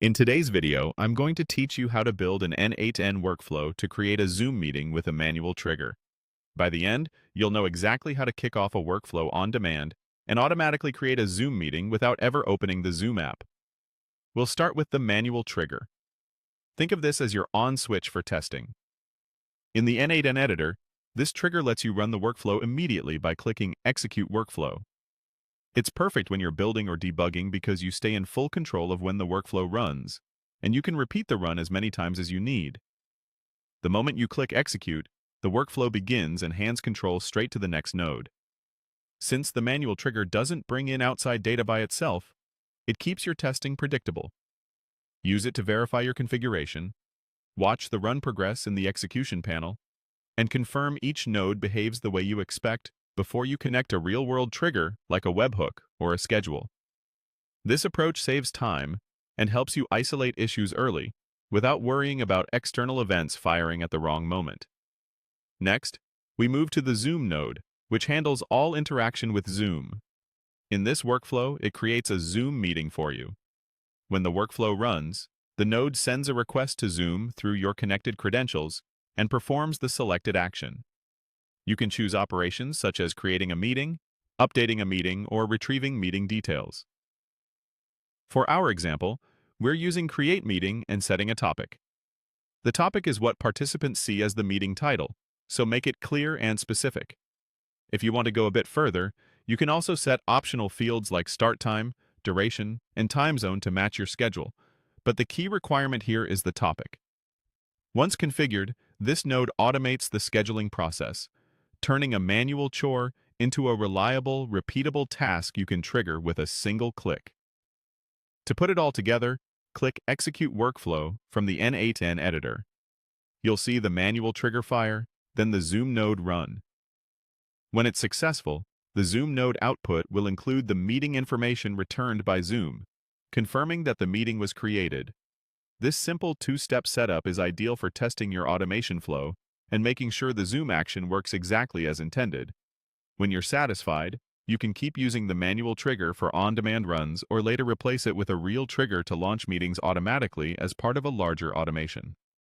In today's video, I'm going to teach you how to build an n8n workflow to create a Zoom meeting with a manual trigger. By the end, you'll know exactly how to kick off a workflow on demand and automatically create a Zoom meeting without ever opening the Zoom app. We'll start with the manual trigger. Think of this as your on switch for testing. In the n8n editor, this trigger lets you run the workflow immediately by clicking Execute Workflow. It's perfect when you're building or debugging because you stay in full control of when the workflow runs, and you can repeat the run as many times as you need. The moment you click Execute, the workflow begins and hands control straight to the next node. Since the manual trigger doesn't bring in outside data by itself, it keeps your testing predictable. Use it to verify your configuration, watch the run progress in the execution panel, and confirm each node behaves the way you expect before you connect a real-world trigger like a webhook or a schedule. This approach saves time and helps you isolate issues early without worrying about external events firing at the wrong moment. Next, we move to the Zoom node, which handles all interaction with Zoom. In this workflow, it creates a Zoom meeting for you. When the workflow runs, the node sends a request to Zoom through your connected credentials and performs the selected action. You can choose operations such as creating a meeting, updating a meeting, or retrieving meeting details. For our example, we're using Create Meeting and setting a topic. The topic is what participants see as the meeting title, so make it clear and specific. If you want to go a bit further, you can also set optional fields like start time, duration, and time zone to match your schedule, but the key requirement here is the topic. Once configured, this node automates the scheduling process, turning a manual chore into a reliable, repeatable task you can trigger with a single click. To put it all together, click Execute Workflow from the n8n editor. You'll see the manual trigger fire, then the Zoom node run. When it's successful, the Zoom node output will include the meeting information returned by Zoom, confirming that the meeting was created. This simple two-step setup is ideal for testing your automation flow and making sure the Zoom action works exactly as intended. When you're satisfied, you can keep using the manual trigger for on-demand runs or later replace it with a real trigger to launch meetings automatically as part of a larger automation.